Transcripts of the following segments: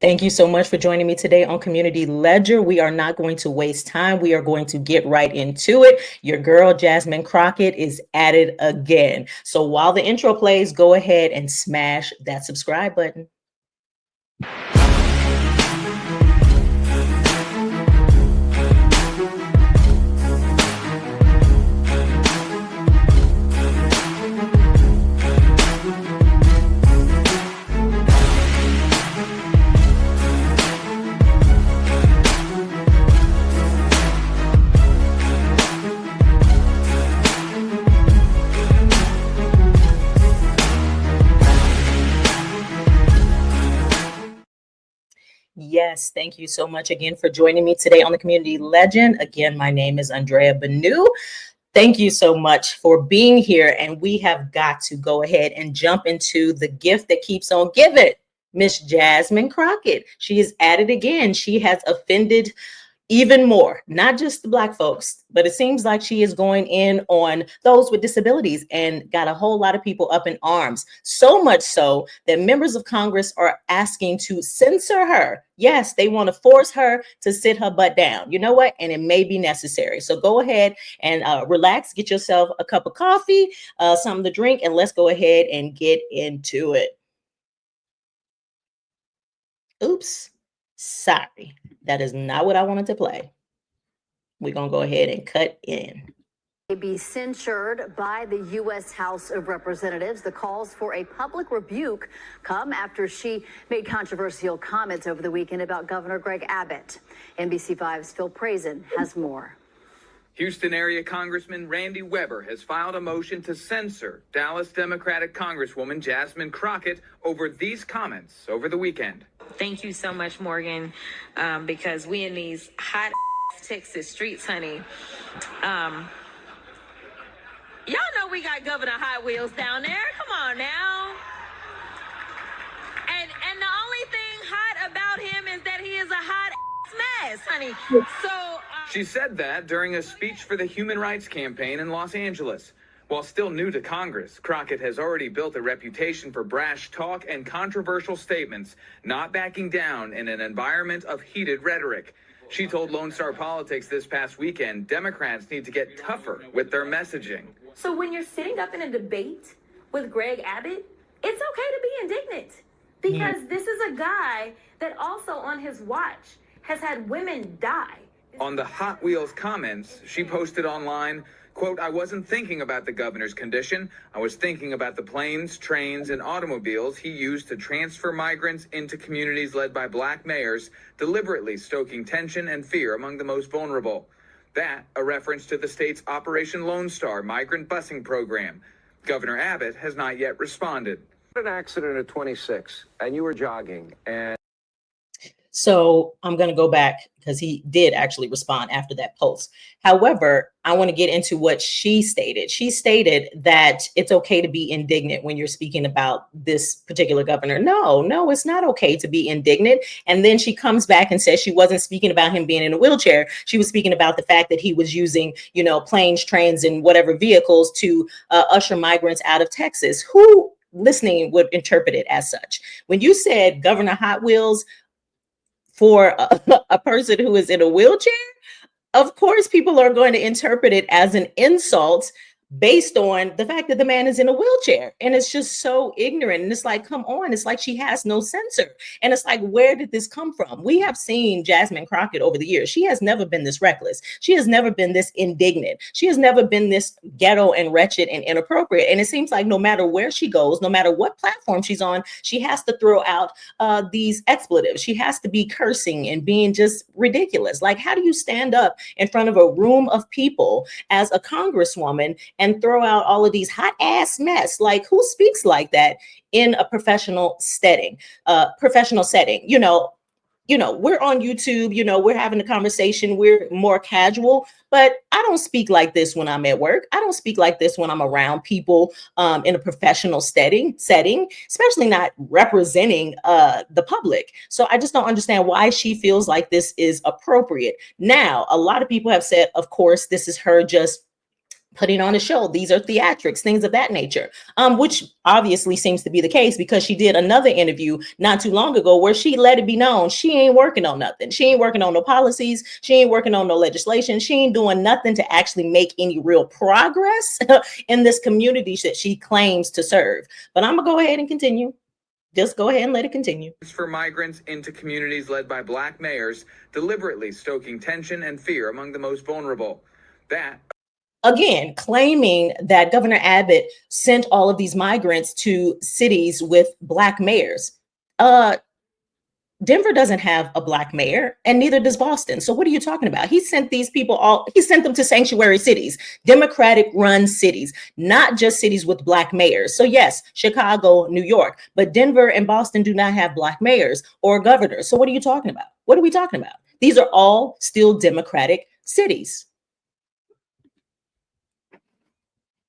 Thank you so much for joining me today on Community Ledger. We are not going to waste time. We are going to get right into it. Your girl, Jasmine Crockett, is at it again. So while the intro plays, go ahead and smash that subscribe button. Yes, thank you so much again for joining me today on the Community Legend. Again, my name is Andrea Banu. Thank you so much for being here. And we have got to go ahead and jump into the gift that keeps on giving. Miss Jasmine Crockett. She is at it again. She has offended even more, not just the Black folks, but it seems like she is going in on those with disabilities and got a whole lot of people up in arms. So much so that members of Congress are asking to censor her. Yes, they want to force her to sit her butt down. You know what? And it may be necessary. So go ahead and relax, get yourself a cup of coffee, something to drink, and let's go ahead and get into it. Oops, sorry. That is not what I wanted to play. We're going to go ahead and cut in. Be censured by the U.S. House of Representatives. The calls for a public rebuke come after she made controversial comments over the weekend about Governor Greg Abbott. NBC5's Phil Prazen has more. Houston area Congressman Randy Weber has filed a motion to censor Dallas Democratic Congresswoman Jasmine Crockett over these comments over the weekend. Thank you so much, Morgan, because we in these hot Texas streets, honey. Y'all know we got Governor Hot Wheels down there. Come on now. And the only thing hot about him is that he is a hot mess, honey. So she said that during a speech for the Human Rights Campaign in Los Angeles. While still new to Congress, Crockett has already built a reputation for brash talk and controversial statements, not backing down in an environment of heated rhetoric. She told Lone Star Politics this past weekend Democrats need to get tougher with their messaging. So when you're sitting up in a debate with Greg Abbott, it's okay to be indignant because this is a guy that also on his watch has had women die. On the Hot Wheels comments, she posted online, quote, "I wasn't thinking about the governor's condition. I was thinking about the planes, trains, and automobiles he used to transfer migrants into communities led by Black mayors, deliberately stoking tension and fear among the most vulnerable." That, a reference to the state's Operation Lone Star migrant busing program. Governor Abbott has not yet responded. An accident at 26, and you were jogging, and So I'm going to go back because he did actually respond after that post. However, I want to get into what she stated. She stated that it's okay to be indignant when you're speaking about this particular governor. No, it's not okay to be indignant. And then she comes back and says she wasn't speaking about him being in a wheelchair. She was speaking about the fact that he was using, planes, trains, and whatever vehicles to usher migrants out of Texas. Who listening would interpret it as such? When you said Governor Hot Wheels, for a person who is in a wheelchair, of course, people are going to interpret it as an insult based on the fact that the man is in a wheelchair. And it's just so ignorant. And it's like, come on, it's like she has no censor. And it's like, where did this come from? We have seen Jasmine Crockett over the years. She has never been this reckless. She has never been this indignant. She has never been this ghetto and wretched and inappropriate. And it seems like no matter where she goes, no matter what platform she's on, she has to throw out these expletives. She has to be cursing and being just ridiculous. Like, how do you stand up in front of a room of people as a congresswoman and throw out all of these hot ass mess? Like, who speaks like that in a professional setting? We're on YouTube, we're having a conversation, we're more casual, but I don't speak like this when I'm at work. I don't speak like this when I'm around people in a professional setting, especially not representing the public. So I just don't understand why she feels like this is appropriate. Now, a lot of people have said, of course, this is her just putting on a show. These are theatrics, things of that nature, which obviously seems to be the case because she did another interview not too long ago where she let it be known she ain't working on nothing. She ain't working on no policies. She ain't working on no legislation. She ain't doing nothing to actually make any real progress in this community that she claims to serve. But I'm gonna go ahead and continue. Just go ahead and let it continue. For migrants into communities led by Black mayors, deliberately stoking tension and fear among the most vulnerable. That again, claiming that Governor Abbott sent all of these migrants to cities with Black mayors. Denver doesn't have a Black mayor, and neither does Boston. So what are you talking about? He sent these people he sent them to sanctuary cities, Democratic run cities, not just cities with Black mayors. So yes, Chicago, New York, but Denver and Boston do not have Black mayors or governors. So what are you talking about? What are we talking about? These are all still Democratic cities.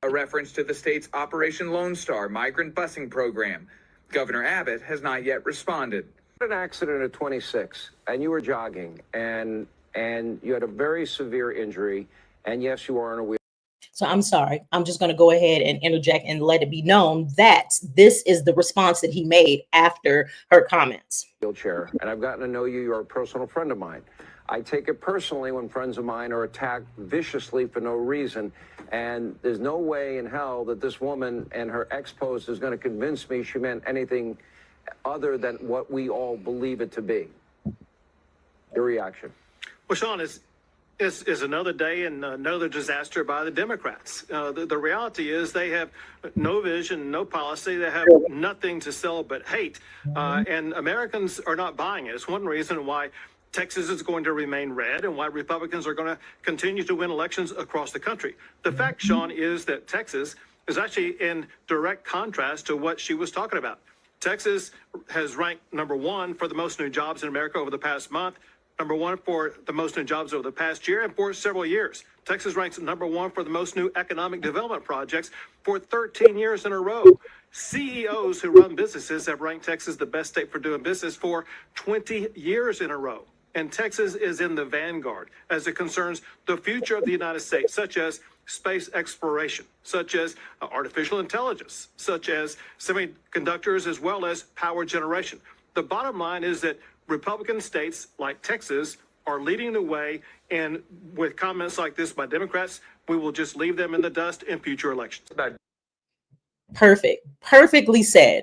a reference to the state's Operation Lone Star migrant busing program. Governor Abbott has not yet responded. An accident at 26, and you were jogging, and you had a very severe injury, and yes, you are on a wheel. So I'm sorry. I'm just going to go ahead and interject and let it be known that this is the response that he made after her comments. Wheelchair, and I've gotten to know you. You're a personal friend of mine. I take it personally when friends of mine are attacked viciously for no reason, and there's no way in hell that this woman and her ex-post is going to convince me she meant anything other than what we all believe it to be. Your reaction? Well, Sean, is another day and another disaster by the Democrats. The reality is they have no vision, no policy. They have nothing to sell but hate, and Americans are not buying it. It's one reason why Texas is going to remain red and why Republicans are going to continue to win elections across the country. The fact, Sean, is that Texas is actually in direct contrast to what she was talking about. Texas has ranked #1 for the most new jobs in America over the past month, #1 for the most new jobs over the past year, and for several years. Texas ranks #1 for the most new economic development projects for 13 years in a row. CEOs who run businesses have ranked Texas the best state for doing business for 20 years in a row. And Texas is in the vanguard as it concerns the future of the United States, such as space exploration, such as artificial intelligence, such as semiconductors, as well as power generation. The bottom line is that Republican states like Texas are leading the way, and with comments like this by Democrats, we will just leave them in the dust in future elections. Perfectly said.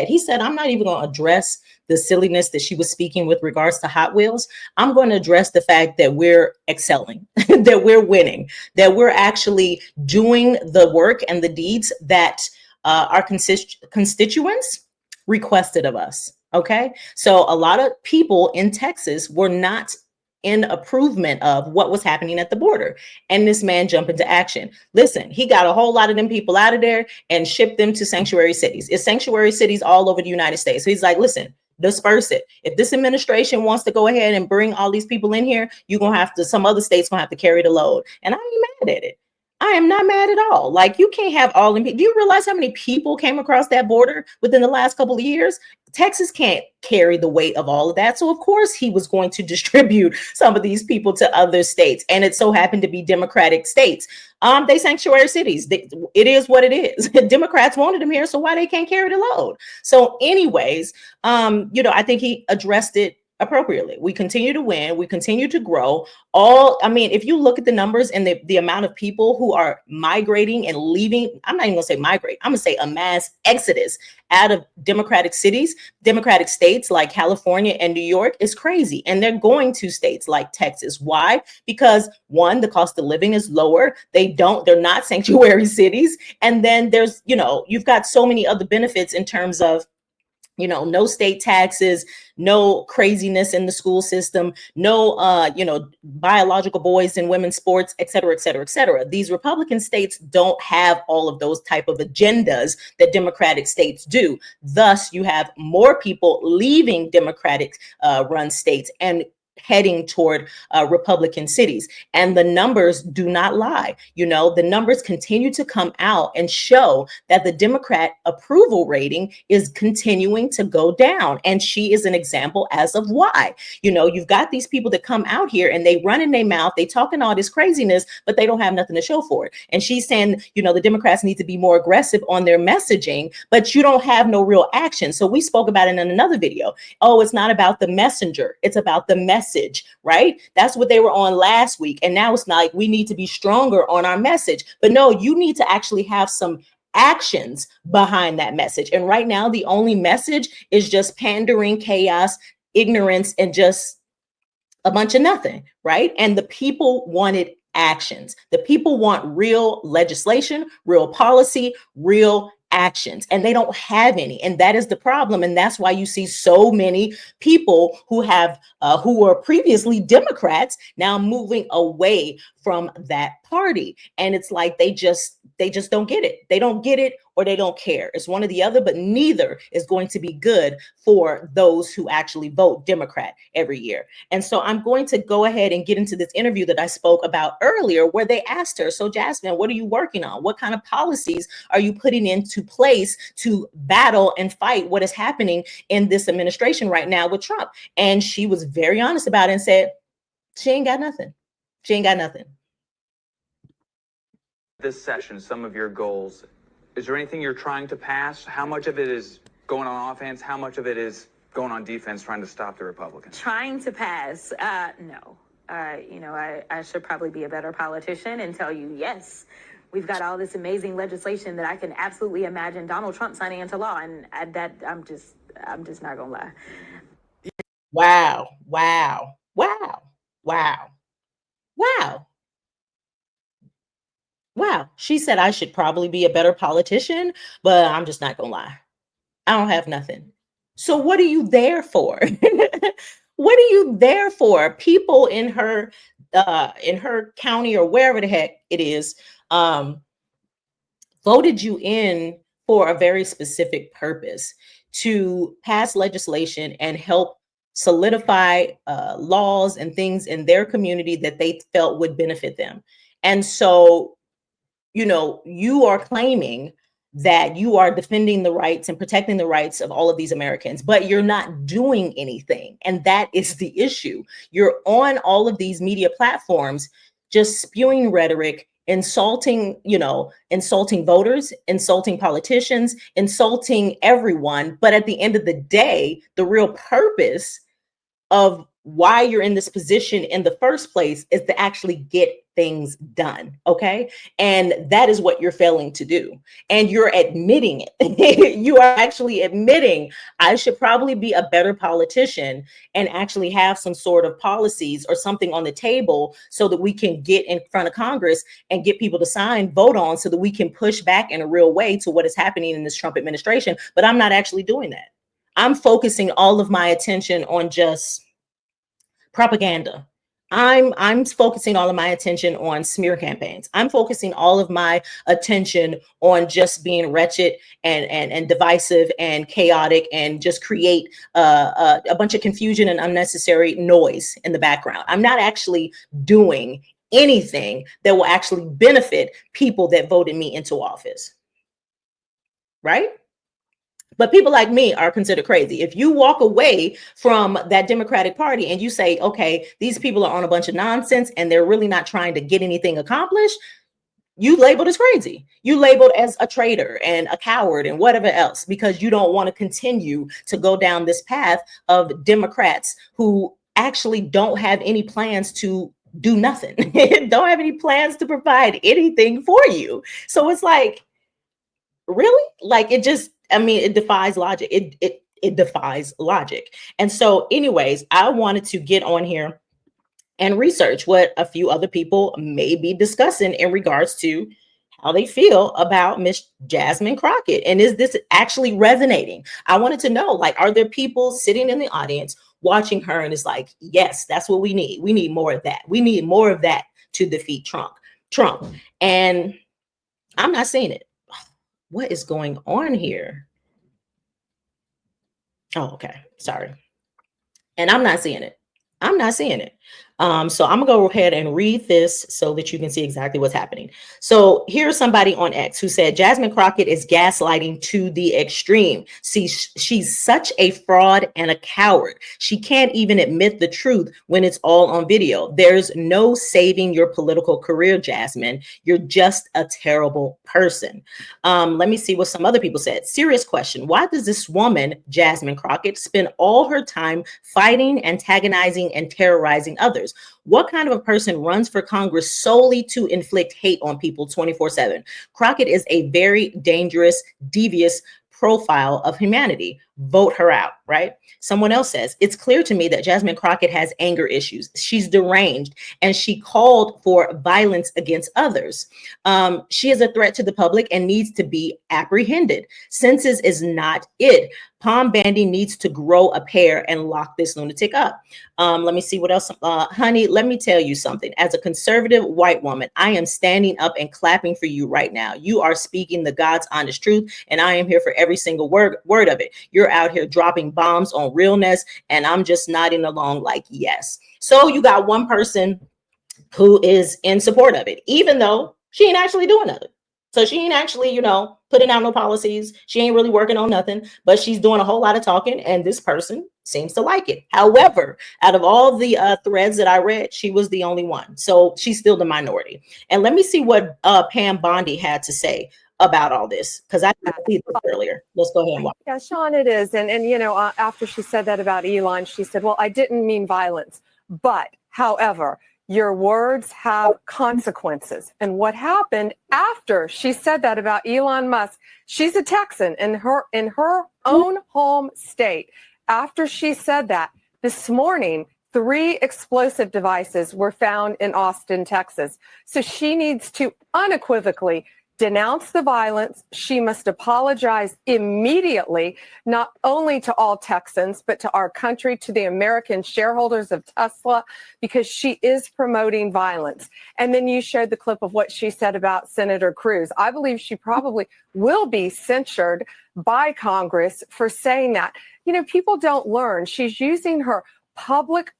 He said, I'm not even going to address the silliness that she was speaking with regards to Hot Wheels. I'm going to address the fact that we're excelling, that we're winning, that we're actually doing the work and the deeds that our constituents requested of us. Okay. So a lot of people in Texas were not in approvement of what was happening at the border. And this man jumped into action. Listen, he got a whole lot of them people out of there and shipped them to sanctuary cities. It's sanctuary cities all over the United States. So he's like, listen, disperse it. If this administration wants to go ahead and bring all these people in here, you're going to have to, some other states going to have to carry the load. And I ain't mad at it. I am not mad at all. Like, you can't have all them. Do you realize how many people came across that border within the last couple of years? Texas can't carry the weight of all of that. So of course he was going to distribute some of these people to other states. And it so happened to be Democratic states. They sanctuary cities. It is what it is. Democrats wanted them here. So why they can't carry the load? So anyways, I think he addressed it appropriately. We continue to win. We continue to grow. If you look at the numbers and the amount of people who are migrating and leaving, I'm not even gonna say migrate, I'm gonna say a mass exodus out of Democratic cities, Democratic states like California and New York is crazy. And they're going to states like Texas. Why? Because one, the cost of living is lower. They're not sanctuary cities. And then there's, you've got so many other benefits in terms of, no state taxes, no craziness in the school system, no, biological boys and women's sports, et cetera, et cetera, et cetera. These Republican states don't have all of those type of agendas that Democratic states do. Thus, you have more people leaving Democratic run states and heading toward Republican cities. And the numbers do not lie. You know, the numbers continue to come out and show that the Democrat approval rating is continuing to go down. And she is an example as of why. You know, you've got these people that come out here and they run in their mouth, they talking all this craziness, but they don't have nothing to show for it. And she's saying, you know, the Democrats need to be more aggressive on their messaging, but you don't have no real action. So we spoke about it in another video. Oh, it's not about the messenger, it's about the message, right? That's what they were on last week. And now it's not like we need to be stronger on our message. But no, you need to actually have some actions behind that message. And right now, the only message is just pandering, chaos, ignorance, and just a bunch of nothing, right? And the people wanted actions. The people want real legislation, real policy, real actions, and they don't have any. And that is the problem. And that's why you see so many people who have who were previously Democrats now moving away from that party. And it's like they just don't get it. They don't get it, or they don't care. It's one or the other, but neither is going to be good for those who actually vote Democrat every year. And so I'm going to go ahead and get into this interview that I spoke about earlier, where they asked her, so Jasmine, what are you working on? What kind of policies are you putting into place to battle and fight what is happening in this administration right now with Trump? And she was very honest about it and said, she ain't got nothing. She ain't got nothing. This session, some of your goals, is there anything you're trying to pass? How much of it is going on offense? How much of it is going on defense, trying to stop the Republicans? Trying to pass, no. You know, I should probably be a better politician and tell you, yes, we've got all this amazing legislation that I can absolutely imagine Donald Trump signing into law. And I'm just not gonna lie. Wow, wow, wow, wow, wow. Wow. She said I should probably be a better politician, but I'm just not gonna lie. I don't have nothing. So what are you there for? What are you there for? People in her county or wherever the heck it is, voted you in for a very specific purpose, to pass legislation and help solidify laws and things in their community that they felt would benefit them. And so, you know, you are claiming that you are defending the rights and protecting the rights of all of these Americans, but you're not doing anything. And that is the issue. You're on all of these media platforms, just spewing rhetoric, insulting, you know, insulting voters, insulting politicians, insulting everyone. But at the end of the day, the real purpose of why you're in this position in the first place is to actually get things done. Okay. And that is what you're failing to do. And you're admitting it. You are actually admitting I should probably be a better politician and actually have some sort of policies or something on the table so that we can get in front of Congress and get people to sign, vote on, so that we can push back in a real way to what is happening in this Trump administration. But I'm not actually doing that. I'm focusing all of my attention on just propaganda. I'm focusing all of my attention on smear campaigns. I'm focusing all of my attention on just being wretched and divisive and chaotic and just create a bunch of confusion and unnecessary noise in the background. I'm not actually doing anything that will actually benefit people that voted me into office. Right? But people like me are considered crazy. If you walk away from that Democratic Party and you say, okay, these people are on a bunch of nonsense and they're really not trying to get anything accomplished, you labeled as crazy. You labeled as a traitor and a coward and whatever else, because you don't want to continue to go down this path of Democrats who actually don't have any plans to do nothing, don't have any plans to provide anything for you. So it's like, really? Like, it just, I mean, it defies logic. It defies logic. And so anyways, I wanted to get on here and research what a few other people may be discussing in regards to how they feel about Miss Jasmine Crockett. And is this actually resonating? I wanted to know, like, are there people sitting in the audience watching her and it's like, yes, that's what we need. We need more of that. We need more of that to defeat Trump. And I'm not seeing it. What is going on here? Oh, okay. Sorry. And I'm not seeing it. I'm not seeing it. So I'm gonna go ahead and read this so that you can see exactly what's happening. So here's somebody on X who said Jasmine Crockett is gaslighting to the extreme. See, she's such a fraud and a coward. She can't even admit the truth when it's all on video. There's no saving your political career, Jasmine. You're just a terrible person. Let me see what some other people said. Serious question. Why does this woman, Jasmine Crockett, spend all her time fighting, antagonizing, and terrorizing others? What kind of a person runs for Congress solely to inflict hate on people 24/7? Crockett is a very dangerous, devious profile of humanity. Vote her out, right? Someone else says, it's clear to me that Jasmine Crockett has anger issues. She's deranged and she called for violence against others. She is a threat to the public and needs to be apprehended. Census is not it. Palm Bandy needs to grow a pair and lock this lunatic up. Let me see what else. Honey, let me tell you something. As a conservative white woman, I am standing up and clapping for you right now. You are speaking the God's honest truth, and I am here for every single word of it. You're out here dropping bombs on realness, and I'm just nodding along like, yes. So you got one person who is in support of it, even though she ain't actually doing nothing. So she ain't actually, putting out no policies. She ain't really working on nothing, but she's doing a whole lot of talking, and this person seems to like it. However, out of all the threads that I read, she was the only one. So she's still the minority. And let me see what Pam Bondi had to say about all this, because I didn't see this earlier. Let's go ahead and watch. Yeah, Sean, it is. And after she said that about Elon, she said, well, I didn't mean violence. But, however, your words have consequences. And what happened after she said that about Elon Musk, she's a Texan in her own home state. After she said that, this morning, 3 explosive devices were found in Austin, Texas. So she needs to unequivocally denounce the violence. She must apologize immediately, not only to all Texans, but to our country, to the American shareholders of Tesla, because she is promoting violence. And then you showed the clip of what she said about Senator Cruz. I believe she probably will be censured by Congress for saying that. People don't learn. She's using her public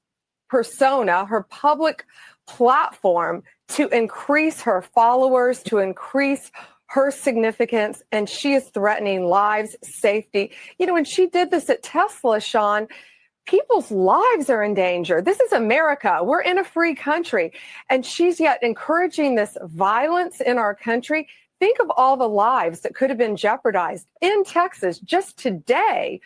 persona, her public platform to increase her followers, to increase her significance, and she is threatening lives, safety. When she did this at Tesla, Sean, people's lives are in danger. This is America. We're in a free country, and she's yet encouraging this violence in our country. Think of all the lives that could have been jeopardized in Texas just today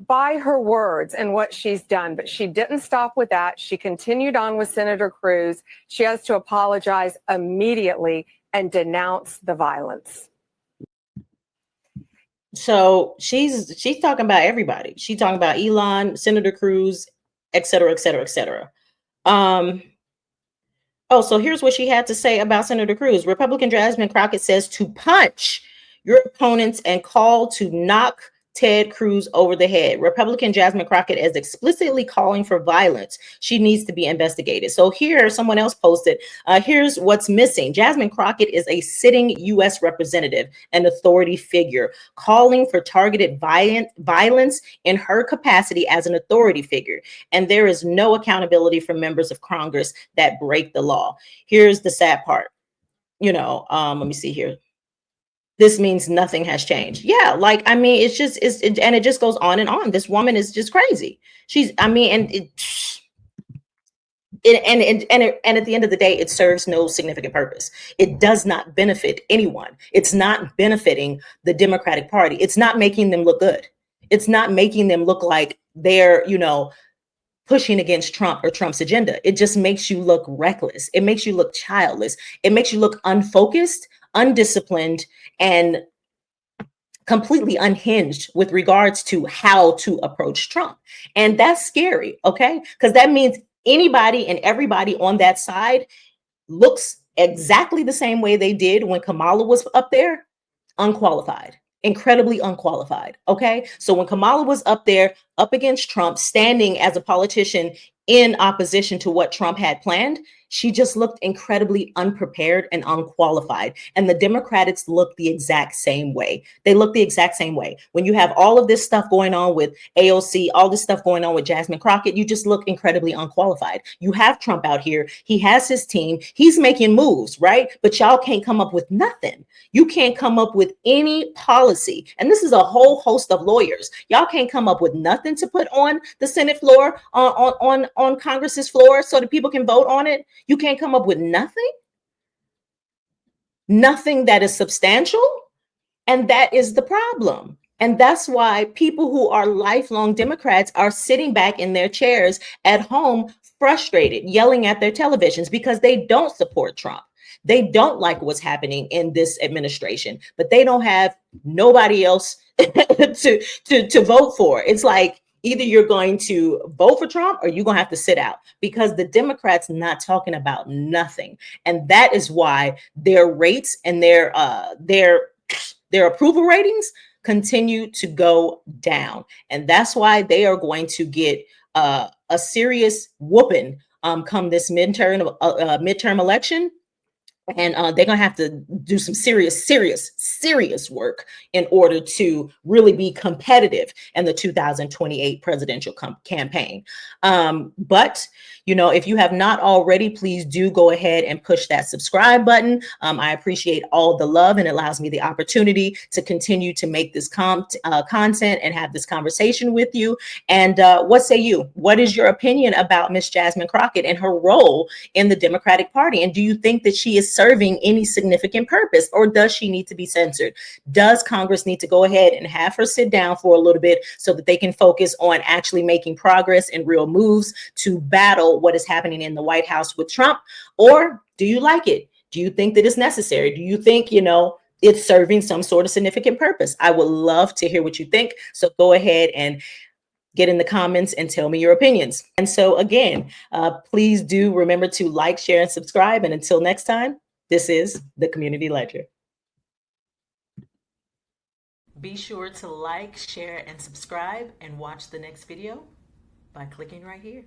by her words and what she's done. But she didn't stop with that. She continued on with Senator Cruz. She has to apologize immediately and denounce the violence. So she's talking about everybody. She's talking about Elon, Senator Cruz, et cetera, et cetera, et cetera. So here's what she had to say about Senator Cruz. Republican Jasmine Crockett says to punch your opponents and call to knock Ted Cruz over the head. Republican Jasmine Crockett is explicitly calling for violence. She needs to be investigated. So here, someone else posted, here's what's missing. Jasmine Crockett is a sitting U.S. representative, an authority figure, calling for targeted violence in her capacity as an authority figure. And there is no accountability for members of Congress that break the law. Here's the sad part. Let me see here. This means nothing has changed. Yeah, it's just, and it just goes on and on. This woman is just crazy. And at the end of the day, it serves no significant purpose. It does not benefit anyone. It's not benefiting the Democratic Party. It's not making them look good. It's not making them look like they're, pushing against Trump or Trump's agenda. It just makes you look reckless. It makes you look childless. It makes you look unfocused, undisciplined, and completely unhinged with regards to how to approach Trump. And that's scary, okay? Because that means anybody and everybody on that side looks exactly the same way they did when Kamala was up there, unqualified, incredibly unqualified, okay? So when Kamala was up there, up against Trump, standing as a politician in opposition to what Trump had planned, She just looked incredibly unprepared and unqualified. And the Democrats look the exact same way. They look the exact same way. When you have all of this stuff going on with AOC, all this stuff going on with Jasmine Crockett, you just look incredibly unqualified. You have Trump out here. He has his team. He's making moves, right? But y'all can't come up with nothing. You can't come up with any policy. And this is a whole host of lawyers. Y'all can't come up with nothing to put on the Senate floor, on Congress's floor so that people can vote on it. You can't come up with nothing that is substantial. And that is the problem. And that's why people who are lifelong Democrats are sitting back in their chairs at home, frustrated, yelling at their televisions because they don't support Trump. They don't like what's happening in this administration, but they don't have nobody else to vote for. It's like, either you're going to vote for Trump or you're going to have to sit out, because the Democrats not talking about nothing. And that is why their rates and their approval ratings continue to go down. And that's why they are going to get a serious whooping come this midterm election. And they're going to have to do some serious work in order to really be competitive in the 2028 presidential campaign. But, you know, if you have not already, please do go ahead and push that subscribe button. I appreciate all the love, and it allows me the opportunity to continue to make this content and have this conversation with you. And what say you? What is your opinion about Miss Jasmine Crockett and her role in the Democratic Party? And do you think that she is serving any significant purpose, or does she need to be censored? Does Congress need to go ahead and have her sit down for a little bit so that they can focus on actually making progress and real moves to battle what is happening in the White House with Trump? Or do you like it? Do you think that it's necessary? Do you think, you know, it's serving some sort of significant purpose? I would love to hear what you think. So go ahead and get in the comments and tell me your opinions. And so again, please do remember to like, share, and subscribe. And until next time, this is the Community Ledger. Be sure to like, share, and subscribe, and watch the next video by clicking right here.